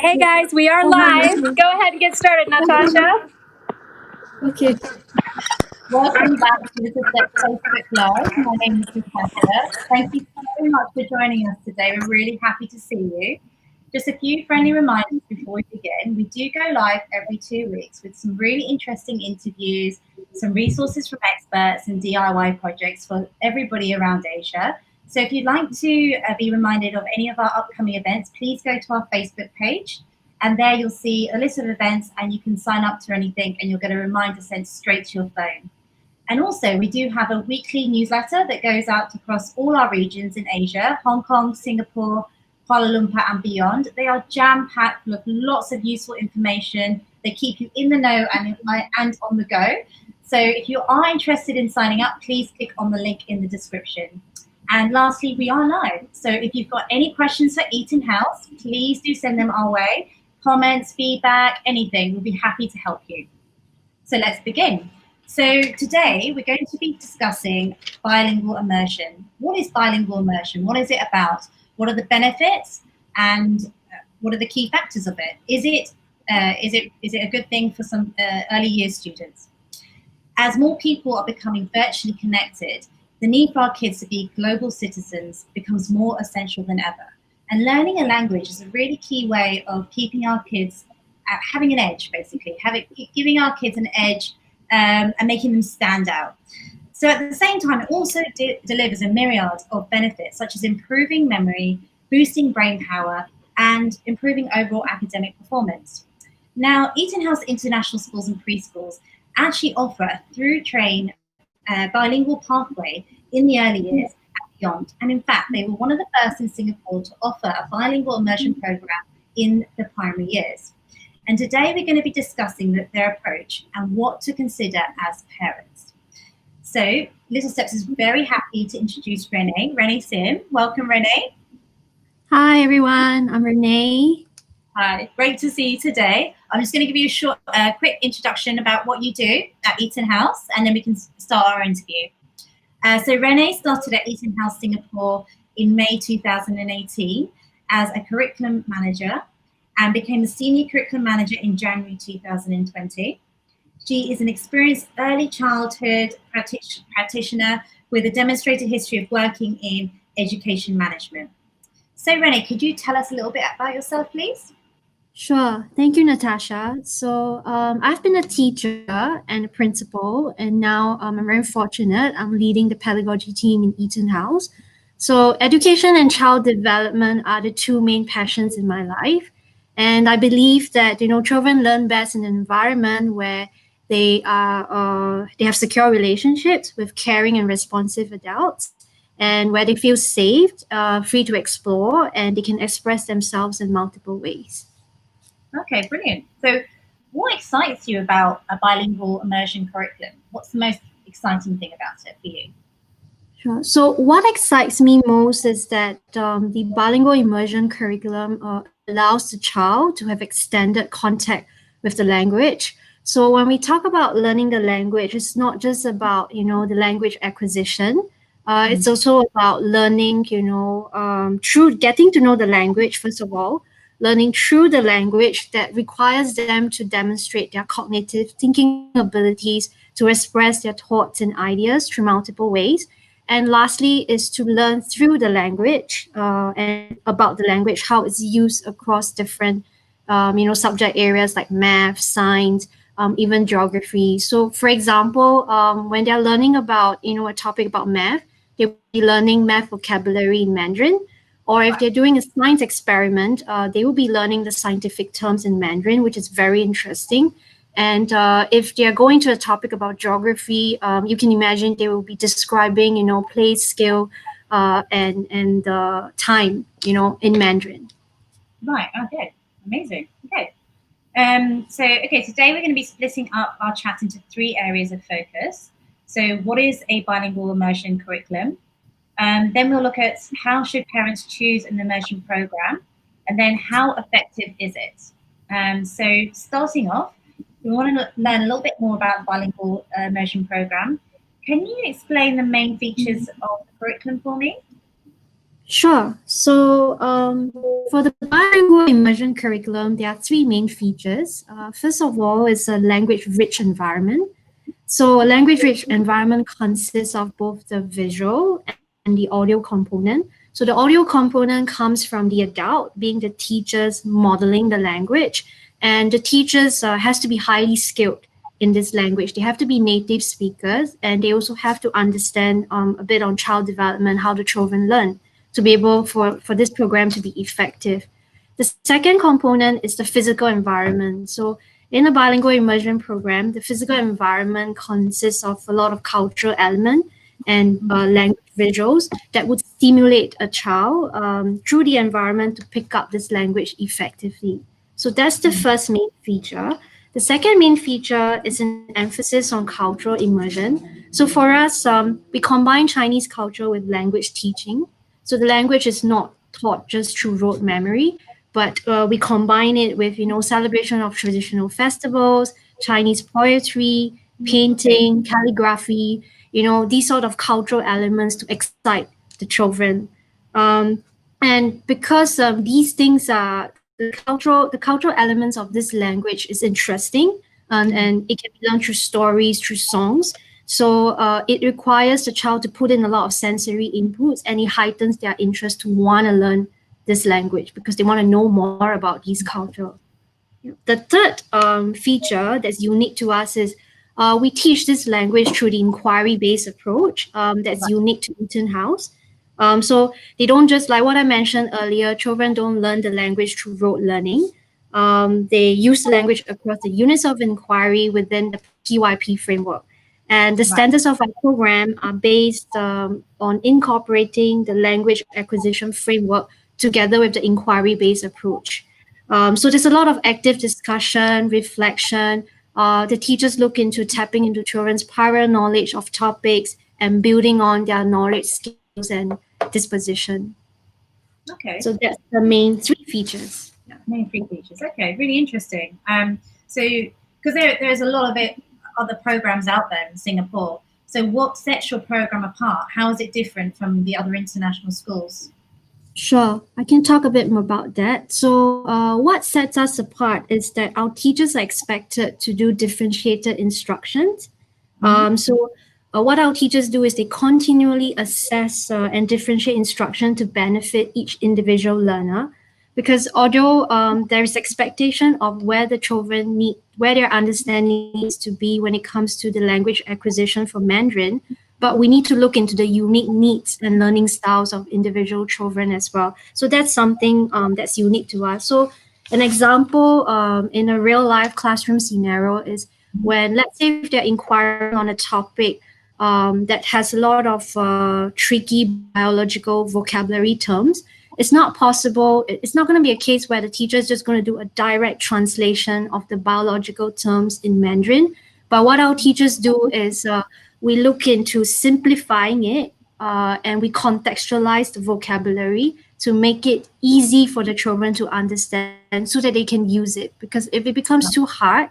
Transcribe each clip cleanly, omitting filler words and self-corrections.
Hey guys, we are Oh, live. hi. Go ahead and get started, Natasha. Okay. Welcome back to this Facebook Live. My name is Natasha. Thank you so much for joining us today. We're really happy to see you. Just a few friendly reminders before we begin. We do go live every 2 weeks with some really interesting interviews, some resources from experts and DIY projects for everybody around Asia. So if you'd like to be reminded of any of our upcoming events, please go to our Facebook page. And there you'll see a list of events and you can sign up to anything and you'll get a reminder sent straight to your phone. And also, we do have a weekly newsletter that goes out across all our regions in Asia, Hong Kong, Singapore, Kuala Lumpur, and beyond. They are jam-packed with lots of useful information. They keep you in the know and on the go. So if you are interested in signing up, please click on the link in the description. And lastly, we are live. So if you've got any questions for EtonHouse, please do send them our way. Comments, feedback, anything. We'll be happy to help you. So let's begin. So today we're going to be discussing bilingual immersion. What is bilingual immersion? What is it about? What are the benefits and what are the key factors of it? Is it a good thing for some early years students? As more people are becoming virtually connected, the need for our kids to be global citizens becomes more essential than ever. And learning a language is a really key way of keeping our kids having an edge, basically, giving our kids an edge and making them stand out. So at the same time, it also delivers a myriad of benefits, such as improving memory, boosting brain power, and improving overall academic performance. Now, EtonHouse International Schools and Preschools actually offer a through-train bilingual pathway in the early years and beyond. And in fact, they were one of the first in Singapore to offer a bilingual immersion program in the primary years. And today we're going to be discussing their approach and what to consider as parents. So Little Steps is very happy to introduce Rene. Rene Sim. Welcome, Rene. Hi, everyone. I'm Rene. Hi, great to see you today. I'm just going to give you a short, quick introduction about what you do at EtonHouse, and then we can start our interview. So Rene started at EtonHouse Singapore in May 2018 as a curriculum manager and became a senior curriculum manager in January 2020. She is an experienced early childhood practitioner with a demonstrated history of working in education management. So Rene, could you tell us a little bit about yourself, please? Sure. Thank you, Natasha. So I've been a teacher and a principal, and now I'm very fortunate. I'm leading the pedagogy team in EtonHouse. So education and child development are the two main passions in my life. And I believe that, children learn best in an environment where they have secure relationships with caring and responsive adults, and where they feel safe, free to explore, and they can express themselves in multiple ways. Okay, brilliant. So what excites you about a bilingual immersion curriculum? What's the most exciting thing about it for you? Sure. So what excites me most is that the bilingual immersion curriculum allows the child to have extended contact with the language. So when we talk about learning the language, it's not just about, the language acquisition. It's also about learning, through getting to know the language, first of all, learning through the language that requires them to demonstrate their cognitive thinking abilities, to express their thoughts and ideas through multiple ways. And lastly is to learn through the language and about the language, how it's used across different, subject areas like math, science, even geography. So for example, when they're learning about, a topic about math, they'll be learning math vocabulary in Mandarin. Or if they're doing a science experiment, they will be learning the scientific terms in Mandarin, which is very interesting. And if they're going to a topic about geography, you can imagine they will be describing, place, scale, and time, in Mandarin. Right, okay, amazing. Okay. Okay, today we're going to be splitting up our chat into 3 areas of focus. So what is a bilingual immersion curriculum? Then we'll look at how should parents choose an immersion program, and then how effective is it? So starting off, we want to learn a little bit more about the bilingual immersion program. Can you explain the main features of the curriculum for me? Sure. So for the bilingual immersion curriculum, there are three main features. First of all, is a language-rich environment. So a language-rich environment consists of both the visual and the audio component. So the audio component comes from the adult, being the teachers modeling the language, and the teachers has to be highly skilled in this language. They have to be native speakers, and they also have to understand a bit on child development, how the children learn to be able for this program to be effective. The second component is the physical environment. So in a bilingual immersion program, the physical environment consists of a lot of cultural element and language visuals that would stimulate a child through the environment to pick up this language effectively. So that's the first main feature. The second main feature is an emphasis on cultural immersion. So for us, we combine Chinese culture with language teaching. So the language is not taught just through rote memory, but we combine it with celebration of traditional festivals, Chinese poetry, painting, calligraphy, these sort of cultural elements to excite the children. Um, and because these things are the cultural elements of this language is interesting, and it can be learned through stories, through songs. So it requires the child to put in a lot of sensory inputs, and it heightens their interest to want to learn this language because they want to know more about these culture. The third feature that's unique to us is we teach this language through the inquiry-based approach that's unique to EtonHouse. So they don't just, like what I mentioned earlier, children don't learn the language through rote learning. They use the language across the units of inquiry within the PYP framework. And the standards of our program are based on incorporating the language acquisition framework together with the inquiry-based approach. So there's a lot of active discussion, reflection. The teachers look into tapping into children's prior knowledge of topics and building on their knowledge, skills, and disposition. Okay. So that's the main three features. Yeah, main three features. Okay, really interesting. So because there's a lot of other programs out there in Singapore. So what sets your program apart? How is it different from the other international schools? Sure, I can talk a bit more about that. So, what sets us apart is that our teachers are expected to do differentiated instructions. What our teachers do is they continually assess and differentiate instruction to benefit each individual learner. Because although there is expectation of where their understanding needs to be when it comes to the language acquisition for Mandarin, but we need to look into the unique needs and learning styles of individual children as well. So that's something that's unique to us. So an example in a real life classroom scenario is when, let's say, if they're inquiring on a topic that has a lot of tricky biological vocabulary terms, it's not possible. It's not going to be a case where the teacher is just going to do a direct translation of the biological terms in Mandarin. But what our teachers do is we look into simplifying it and we contextualize the vocabulary to make it easy for the children to understand so that they can use it. Because if it becomes too hard,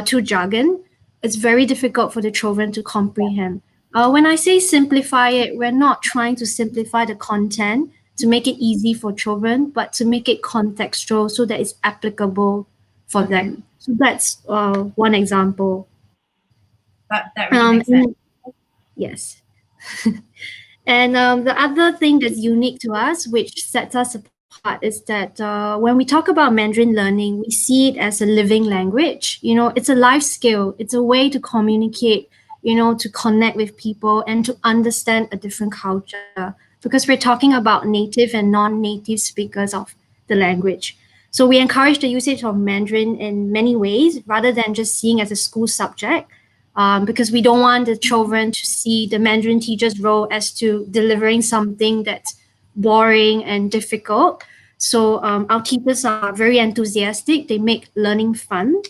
too jargon, it's very difficult for the children to comprehend. When I say simplify it, we're not trying to simplify the content to make it easy for children, but to make it contextual so that it's applicable for them. So that's one example. That really makes sense. Yes. And the other thing that's unique to us, which sets us apart, is that when we talk about Mandarin learning, we see it as a living language. It's a life skill. It's a way to communicate, to connect with people and to understand a different culture. Because we're talking about native and non-native speakers of the language. So we encourage the usage of Mandarin in many ways, rather than just seeing as a school subject. Because we don't want the children to see the Mandarin teacher's role as to delivering something that's boring and difficult. So our teachers are very enthusiastic. They make learning fun.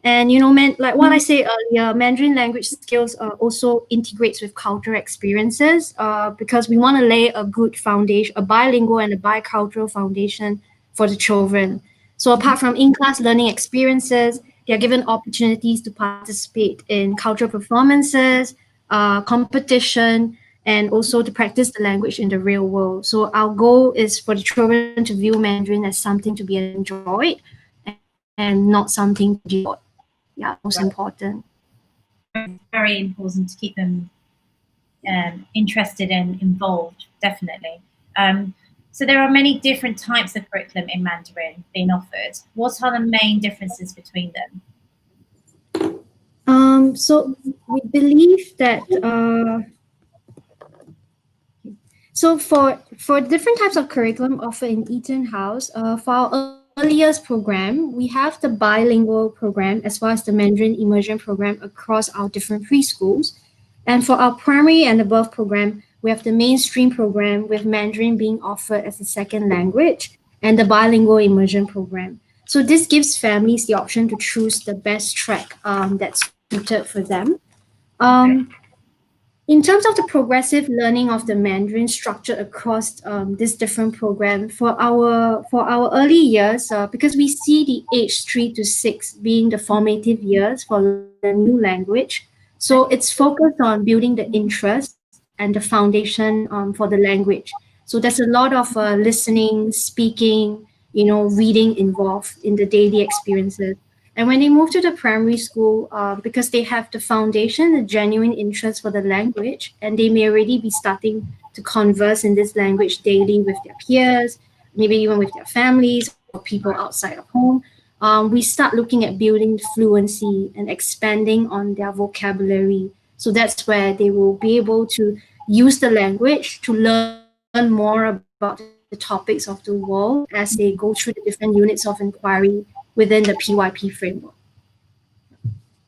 And like what I said earlier, Mandarin language skills also integrates with cultural experiences because we want to lay a good foundation, a bilingual and a bicultural foundation for the children. So apart from in-class learning experiences, they are given opportunities to participate in cultural performances, competition, and also to practice the language in the real world. So our goal is for the children to view Mandarin as something to be enjoyed and not something to be taught. Yeah, that's most important. Very important to keep them interested and involved, definitely. So there are many different types of curriculum in Mandarin being offered. What are the main differences between them? So we believe that so for different types of curriculum offered in EtonHouse, for our earliest program, we have the bilingual program as well as the Mandarin immersion program across our different preschools. And for our primary and above program, we have the mainstream program with Mandarin being offered as a second language and the bilingual immersion program. So this gives families the option to choose the best track that's suited for them. Um, in terms of the progressive learning of the Mandarin structured across this different program for our early years, because we see the age 3 to 6 being the formative years for learning a new language, so it's focused on building the interest and the foundation for the language. So there's a lot of listening, speaking, reading involved in the daily experiences. And when they move to the primary school, because they have the foundation, the genuine interest for the language, and they may already be starting to converse in this language daily with their peers, maybe even with their families or people outside of home, we start looking at building fluency and expanding on their vocabulary. So that's where they will be able to use the language to learn more about the topics of the world as they go through the different units of inquiry within the PYP framework.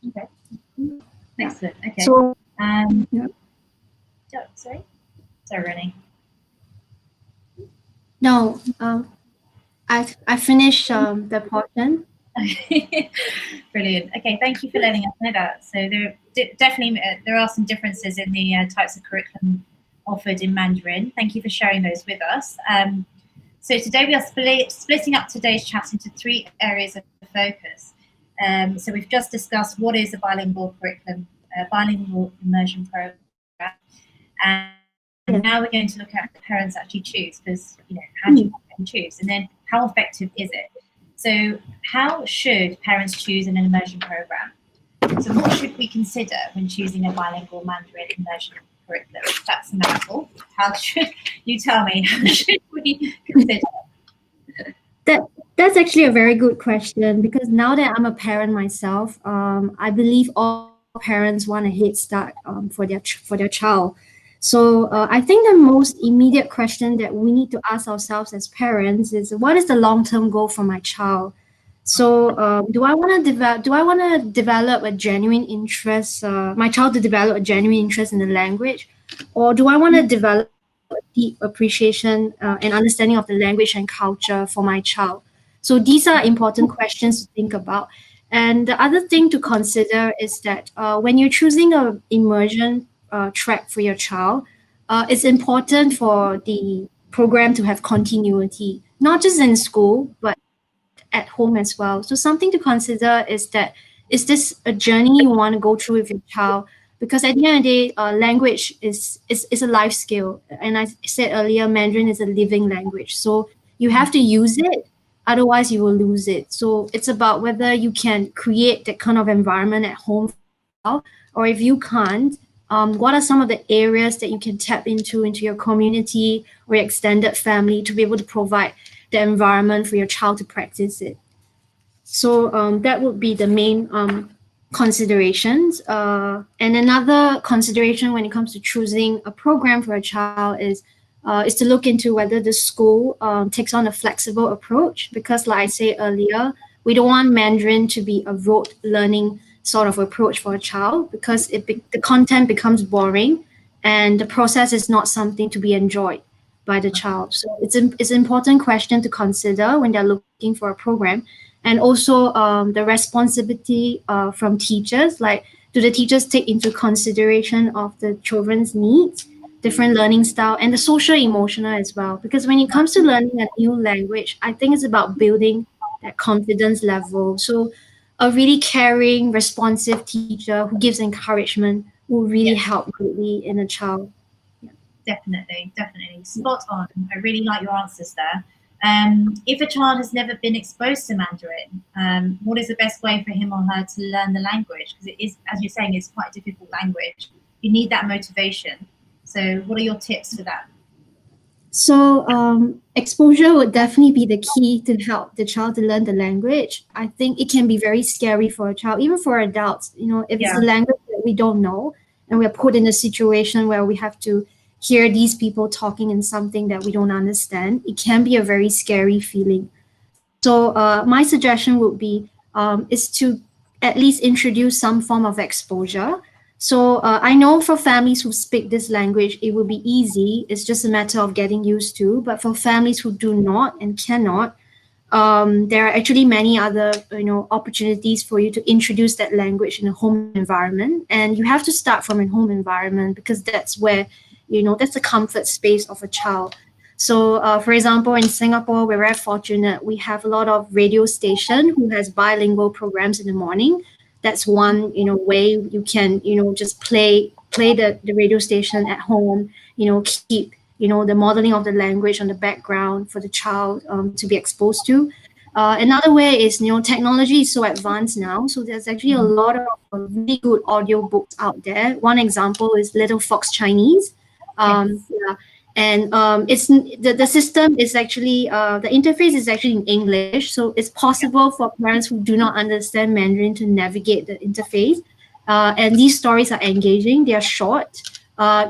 Okay. Excellent. Okay. So, Yeah. Sorry, Rene. no, I finished the portion. Brilliant. Okay, thank you for letting us know that. So there definitely there are some differences in the types of curriculum offered in Mandarin. Thank you for sharing those with us. So today we are splitting up today's chat into 3 areas of focus. So we've just discussed what is a bilingual curriculum, bilingual immersion program, and now we're going to look at the parents actually choose, because how do you choose, and then how effective is it? So how should parents choose in an immersion program? So what should we consider when choosing a bilingual Mandarin immersion curriculum? That's a mouthful. How should you tell me? How should we consider? That's actually a very good question, because now that I'm a parent myself, I believe all parents want a head start for their child. So I think the most immediate question that we need to ask ourselves as parents is, what is the long-term goal for my child? So do I want to develop a genuine interest, my child to develop a genuine interest in the language, or do I want to develop a deep appreciation and understanding of the language and culture for my child? So these are important questions to think about. And the other thing to consider is that when you're choosing a immersion track for your child, it's important for the program to have continuity, not just in school, but at home as well. So something to consider is this a journey you want to go through with your child? Because at the end of the day, language is a life skill. And I said earlier, Mandarin is a living language. So you have to use it, otherwise you will lose it. So it's about whether you can create that kind of environment at home for your child, or if you can't, what are some of the areas that you can tap into your community or your extended family to be able to provide the environment for your child to practice it. So that would be the main considerations. And another consideration when it comes to choosing a program for a child is to look into whether the school takes on a flexible approach, because like I said earlier, we don't want Mandarin to be a rote learning sort of approach for a child, because the content becomes boring and the process is not something to be enjoyed by the child. So it's an important question to consider when they're looking for a program. And also the responsibility from teachers, like do the teachers take into consideration of the children's needs, different learning style, and the social emotional as well? Because when it comes to learning a new language, I think it's about building that confidence level. So a really caring, responsive teacher who gives encouragement will really help greatly in a child. Definitely, definitely. Spot on. I really like your answers there. If a child has never been exposed to Mandarin, what is the best way for him or her to learn the language? Because it is, as you're saying, it's quite a difficult language. You need that motivation. So, what are your tips for that? So, exposure would definitely be the key to help the child to learn the language. I think it can be very scary for a child, even for adults. You know, if it's a Yeah, language that we don't know and we're put in a situation where we have to hear these people talking in something that we don't understand, it can be a very scary feeling. So, my suggestion would be is to at least introduce some form of exposure. So, I know for families who speak this language, it will be easy. It's just a matter of getting used to. But for families who do not and cannot, there are actually many other opportunities for you to introduce that language in a home environment, and you have to start from a home environment because that's where that's the comfort space of a child. So for example, in Singapore, we're very fortunate. We have a lot of radio station who has bilingual programs in the morning. That's one way you can just play the radio station at home, keep the modeling of the language on the background for the child to be exposed to. Another way is technology is so advanced now, so there's actually a lot of really good audio books out there. One example is Little Fox Chinese. yes, Yeah, and it's the system is actually the interface is actually in English, so it's possible for parents who do not understand Mandarin to navigate the interface. And these stories are engaging. They are short.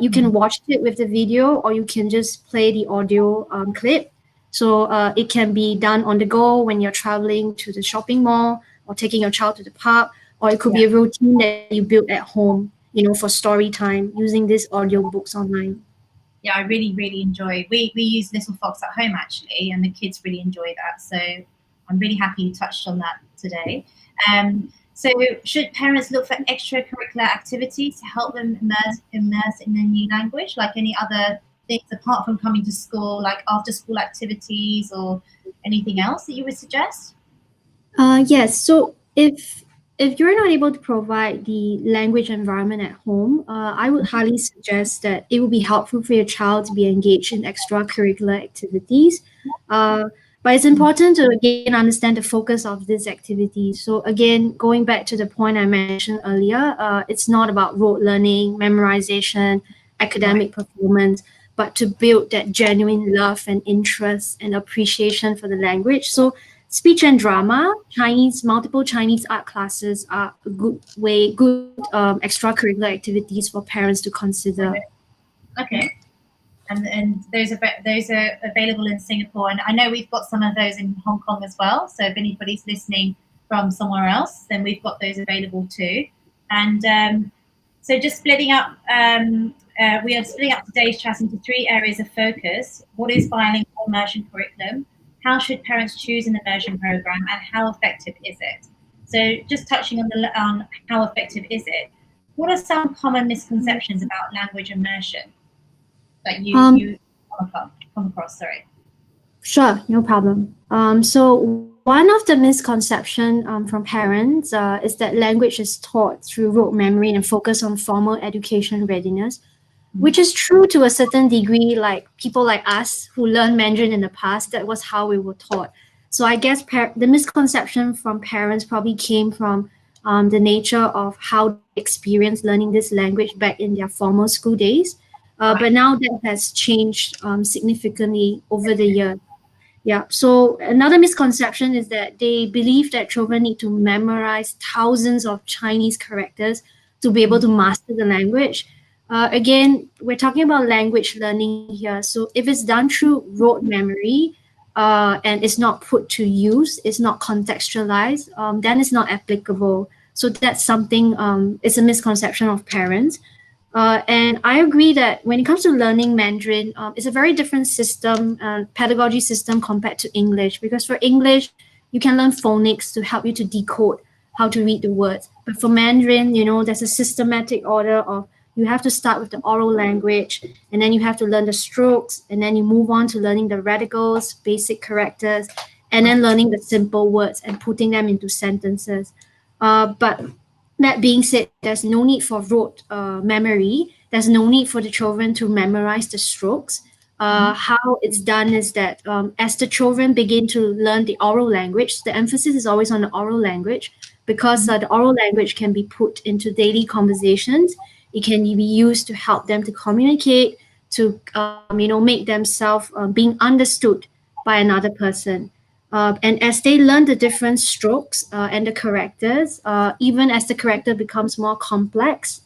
You can watch it with the video, or you can just play the audio clip. So it can be done on the go when you're traveling to the shopping mall or taking your child to the park, or it could yeah. be a routine that you build at home, for story time using these audio books online. Yeah, I really, really enjoy. We use Little Fox at home actually, and the kids really enjoy that. So I'm really happy you touched on that today. So should parents look for extracurricular activities to help them immerse in the new language, like any other things apart from coming to school, like after school activities or anything else that you would suggest? Yes. So if you're not able to provide the language environment at home, I would highly suggest that it would be helpful for your child to be engaged in extracurricular activities. Uh, but it's important to again understand the focus of these activities. So again, going back to the point I mentioned earlier, it's not about rote learning, memorization, Right. academic performance, but to build that genuine love and interest and appreciation for the language. So speech and drama, multiple Chinese art classes are a good extracurricular activities for parents to consider. Okay. And those are available in Singapore, and I know we've got some of those in Hong Kong as well. So if anybody's listening from somewhere else, then we've got those available too. And so just splitting up, we are splitting up today's chat into three areas of focus. What is bilingual immersion curriculum? How should parents choose an immersion program, and how effective is it? So just touching on how effective is it. What are some common misconceptions about language immersion that Um, you come across? Sorry. sure, no problem. So one of the misconception from parents is that language is taught through rote memory and focus on formal education readiness, which is true to a certain degree. Like people like us who learned Mandarin in the past, that was how we were taught. So I guess the misconception from parents probably came from the nature of how they experienced learning this language back in their formal school days. But Right. now that has changed significantly over the years. Yeah. So another misconception is that they believe that children need to memorize thousands of Chinese characters to be able to master the language. Again, we're talking about language learning here. So if it's done through rote memory and it's not put to use, it's not contextualized, then it's not applicable. So that's something, it's a misconception of parents. And I agree that when it comes to learning Mandarin, it's a very different system, pedagogy system compared to English. Because for English, you can learn phonics to help you to decode how to read the words. But for Mandarin, there's a systematic order of you have to start with the oral language, and then you have to learn the strokes, and then you move on to learning the radicals, basic characters, and then learning the simple words and putting them into sentences. But that being said, there's no need for rote memory. there's no need for the children to memorize the strokes. How it's done is that as the children begin to learn the oral language, the emphasis is always on the oral language because the oral language can be put into daily conversations. It can be used to help them to communicate, to make themselves being understood by another person. And as they learn the different strokes and the characters, even as the character becomes more complex,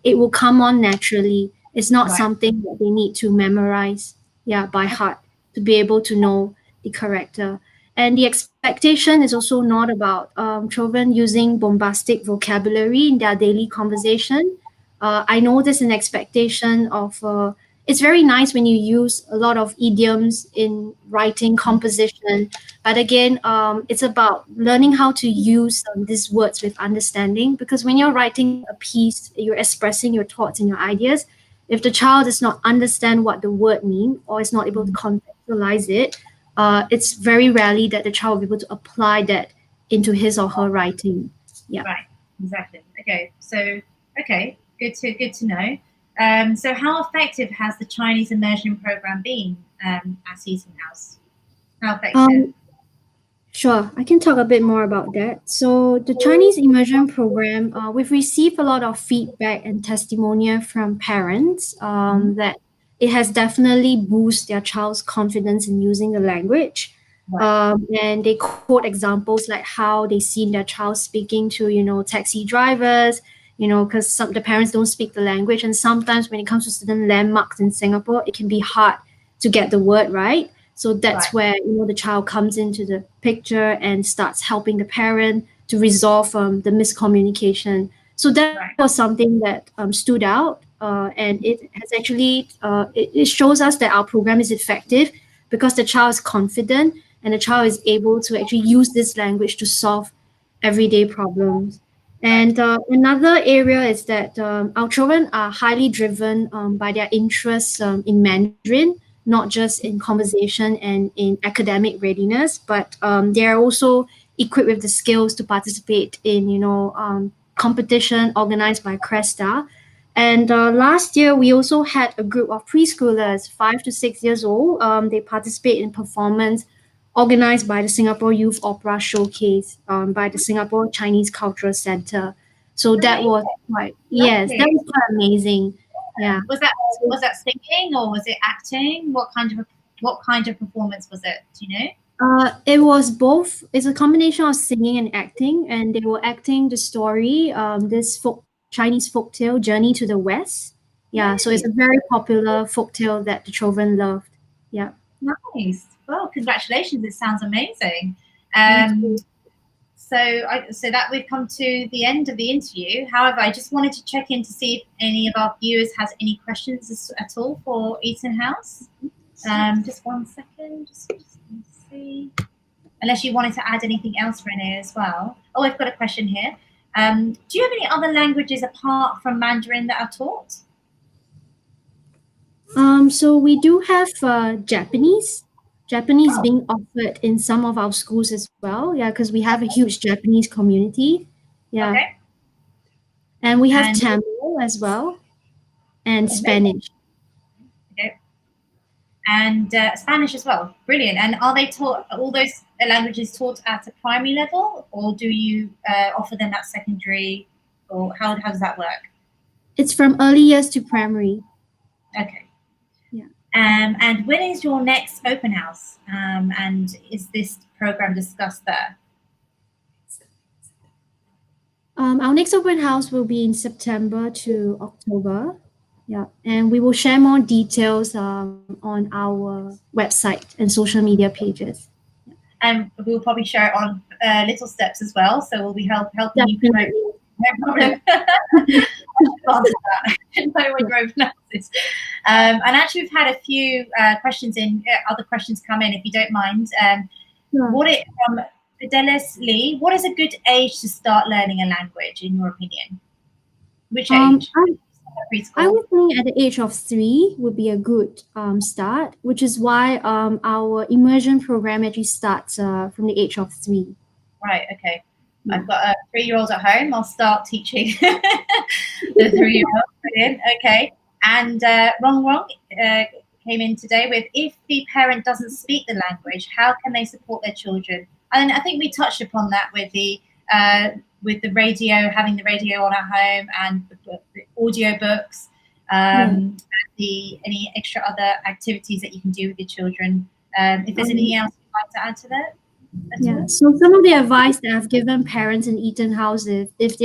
it will come on naturally. It's not Right. something that they need to memorize, by heart to be able to know the character. And the expectation is also not about children using bombastic vocabulary in their daily conversation. I know there's an expectation of it's very nice when you use a lot of idioms in writing composition, but again, it's about learning how to use these words with understanding, because when you're writing a piece, you're expressing your thoughts and your ideas. If the child does not understand what the word means or is not able to contextualize it, it's very rarely that the child will be able to apply that into his or her writing. Yeah. Right. Exactly. Okay. So, okay, good to know. So, how effective has the Chinese immersion program been at EtonHouse? How effective? Sure, I can talk a bit more about that. So, the Chinese immersion program, we've received a lot of feedback and testimonial from parents that it has definitely boosted their child's confidence in using the language. Right. And they quote examples like how they seen their child speaking to, taxi drivers, because some the parents don't speak the language, and sometimes when it comes to certain landmarks in Singapore, it can be hard to get the word right. So that's Right. where the child comes into the picture and starts helping the parent to resolve the miscommunication. So that Right. was something that stood out, and it has actually it shows us that our program is effective because the child is confident and the child is able to actually use this language to solve everyday problems. Right. And another area is that our children are highly driven by their interests in Mandarin, not just in conversation and in academic readiness, but they are also equipped with the skills to participate in, competition organized by Cresta. And last year, we also had a group of preschoolers, 5 to 6 years old. They participate in performance organized by the Singapore Youth Opera Showcase by the Singapore Chinese Cultural Center. So that Amazing. was yes, that Lovely. was quite amazing. Yeah. Was that singing or was it acting? What kind of performance was it? Do you know? It was both. It's a combination of singing and acting, and they were acting the story, this Chinese folktale, Journey to the West. Yeah, so it's Nice. a very popular folktale that the children loved. Yeah. Nice. Well, congratulations. It sounds amazing. Thank Um, you. so that we've come to the end of the interview. However, I just wanted to check in to see if any of our viewers has any questions at all for EtonHouse. Just 1 second. Just let me see. Unless you wanted to add anything else, Rene, as well. Oh, I've got a question here. Do you have any other languages apart from Mandarin that are taught? So we do have Japanese Oh, being offered in some of our schools as well. Yeah, because we have a huge Japanese community. Yeah, okay. and we have And Tamil as well and amazing. Spanish. Okay. And Spanish as well. Brilliant. And are they taught all those languages taught at a primary level, or do you offer them at secondary, or how does that work? It's from early years to primary. Okay. Yeah. And when is your next open house? And is this program discussed there? Our next open house will be in September to October. Yeah, and we will share more details on our website and social media pages. And we'll probably share it on Little Steps as well. So we'll be helping you promote. Definitely. No problem. Answer that. I didn't know what your open house is. And actually, we've had a few questions other questions come in, if you don't mind. Sure. Fidelis Lee, what is a good age to start learning a language, in your opinion? Which Um, age? I, I Preschool. would think at the age of 3 would be a good start, which is why our immersion program actually starts from the age of 3. Right, okay. Yeah. I've got a 3-year-old at home. I'll start teaching the 3-year-old. Brilliant. Okay. And Rong came in today with, if the parent doesn't speak the language, how can they support their children? And I think we touched upon that with the radio, having the radio on at home, and the audio books, any extra other activities that you can do with your children. If there's anything else you'd like to add to that? Yeah. So some of the advice that I've given parents in EtonHouse is, if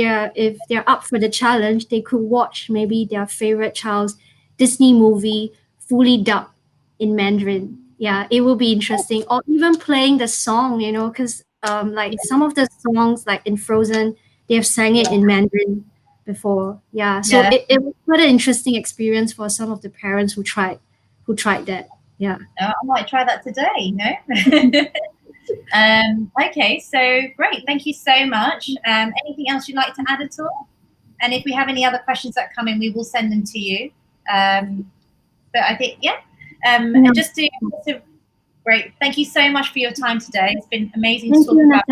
they're up for the challenge, they could watch maybe their favorite child's Disney movie fully dubbed in Mandarin. Yeah, it will be interesting. Or even playing the song, because like some of the songs, like in Frozen, they have sang it in Mandarin before. Yeah. So it was quite an interesting experience for some of the parents who tried that. Yeah. I might try that today, Okay, so great. Thank you so much. Anything else you'd like to add at all? And if we have any other questions that come in, we will send them to you. But I think, just to great. Thank you so much for your time today. It's been amazing to talk about.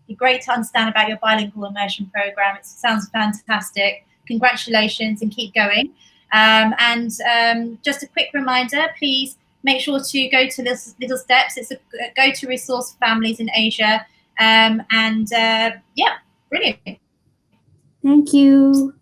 It's great to understand about your bilingual immersion program. It sounds fantastic. Congratulations, and keep going. Just a quick reminder, please make sure to go to Little Steps. It's a go-to resource for families in Asia. Brilliant. Thank you.